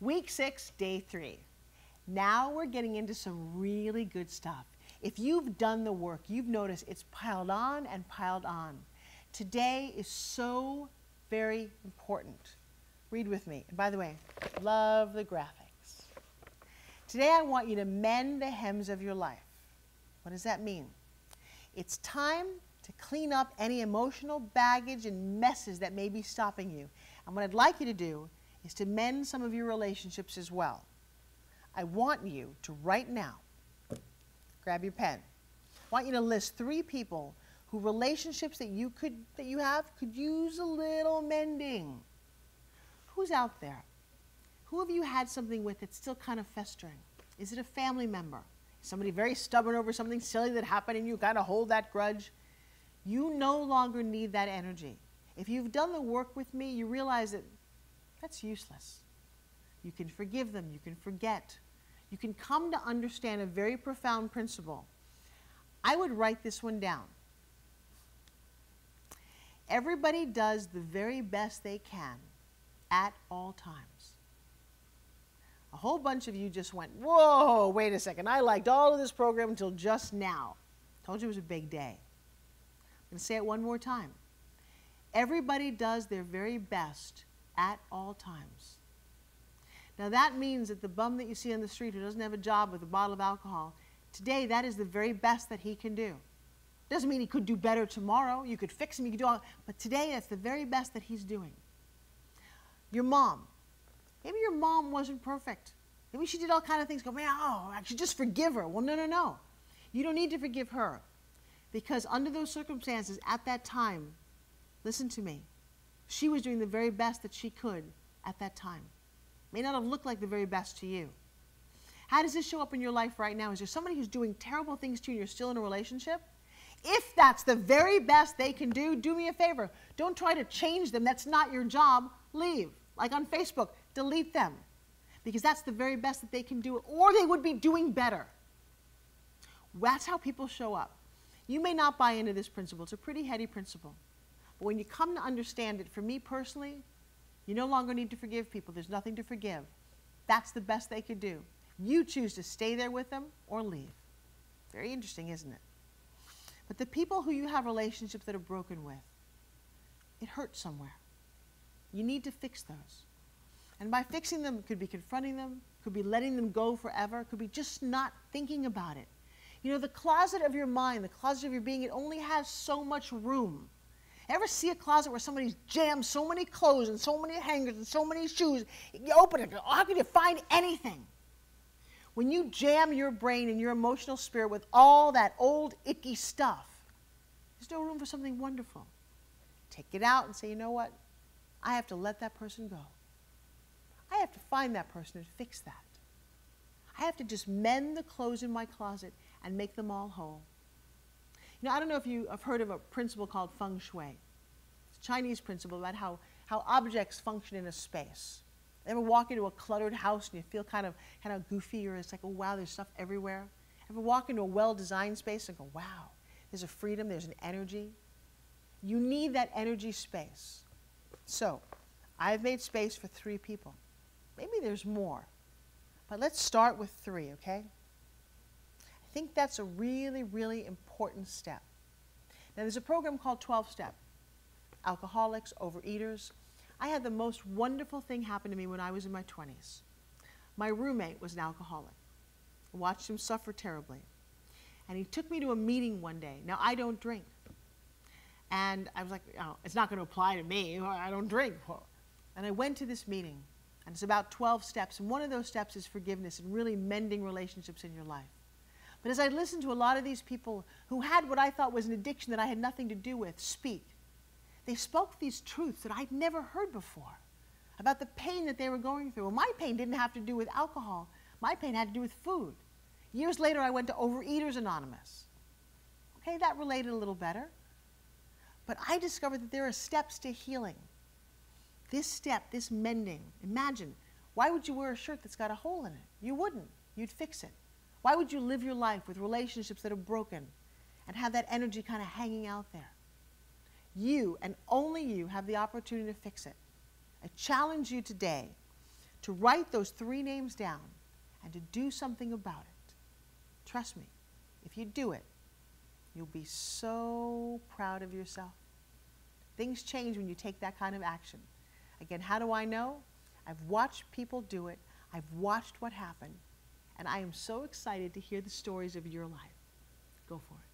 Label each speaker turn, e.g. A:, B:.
A: Week 6, day 3. Now we're getting into some really good stuff. If you've done the work, you've noticed it's piled on and piled on. Today is so very important. Read with me. And by the way, love the graphics. Today I want you to mend the hems of your life. What does that mean? It's time to clean up any emotional baggage and messes that may be stopping you. And what I'd like you to do is to mend some of your relationships as well. I want you to right now, grab your pen. I want you to list 3 people who relationships that you have could use a little mending. Who's out there? Who have you had something with that's still kind of festering? Is it a family member? Somebody very stubborn over something silly that happened and you kind of hold that grudge? You no longer need that energy. If you've done the work with me, you realize that that's useless. You can forgive them, you can forget. You can come to understand a very profound principle. I would write this one down. Everybody does the very best they can at all times. A whole bunch of you just went, whoa, wait a second. I liked all of this program until just now. Told you it was a big day. I'm going to say it one more time. Everybody does their very best at all times. Now that means that the bum that you see on the street who doesn't have a job with a bottle of alcohol, today that is the very best that he can do. Doesn't mean he could do better tomorrow. You could fix him, you could do all, but today that's the very best that he's doing. Your mom. Maybe your mom wasn't perfect. Maybe she did all kinds of things. Go, man, oh, I should just forgive her. Well, no. You don't need to forgive her. Because under those circumstances, at that time, listen to me, she was doing the very best that she could at that time. May not have looked like the very best to you. How does this show up in your life right now? Is there somebody who's doing terrible things to you and you're still in a relationship? If that's the very best they can do me a favor. Don't try to change them. That's not your job. Leave. Like on Facebook, delete them. Because that's the very best that they can do, or they would be doing better. That's how people show up. You may not buy into this principle. It's a pretty heady principle. But when you come to understand it, for me personally, you no longer need to forgive people. There's nothing to forgive. That's the best they could do. You choose to stay there with them or leave. Very interesting, isn't it? But the people who you have relationships that are broken with, it hurts somewhere. You need to fix those. And by fixing them, it could be confronting them, could be letting them go forever, could be just not thinking about it. You know, the closet of your mind, the closet of your being, it only has so much room. Ever see a closet where somebody's jammed so many clothes and so many hangers and so many shoes? You open it, how can you find anything? When you jam your brain and your emotional spirit with all that old, icky stuff, there's no room for something wonderful. Take it out and say, you know what? I have to let that person go. I have to find that person and fix that. I have to just mend the clothes in my closet and make them all whole. You know, I don't know if you have heard of a principle called feng shui. It's a Chinese principle about how objects function in a space. Ever walk into a cluttered house and you feel kind of goofy, or it's like, oh wow, there's stuff everywhere? Ever walk into a well-designed space and go, wow, there's a freedom, there's an energy? You need that energy space. So, I've made space for 3 people. Maybe there's more. But let's start with 3, okay? I think that's a really, really important step. Now, there's a program called 12-Step. Alcoholics, overeaters. I had the most wonderful thing happen to me when I was in my 20s. My roommate was an alcoholic. I watched him suffer terribly. And he took me to a meeting one day. Now, I don't drink. And I was like, oh, it's not going to apply to me. I don't drink. And I went to this meeting. And it's about 12 steps. And one of those steps is forgiveness and really mending relationships in your life. But as I listened to a lot of these people who had what I thought was an addiction that I had nothing to do with speak, they spoke these truths that I'd never heard before about the pain that they were going through. Well, my pain didn't have to do with alcohol. My pain had to do with food. Years later, I went to Overeaters Anonymous. Okay, that related a little better. But I discovered that there are steps to healing. This step, this mending, imagine, why would you wear a shirt that's got a hole in it? You wouldn't. You'd fix it. Why would you live your life with relationships that are broken and have that energy kind of hanging out there? You, and only you, have the opportunity to fix it. I challenge you today to write those 3 names down and to do something about it. Trust me, if you do it, you'll be so proud of yourself. Things change when you take that kind of action. Again, how do I know? I've watched people do it. I've watched what happened. And I am so excited to hear the stories of your life. Go for it.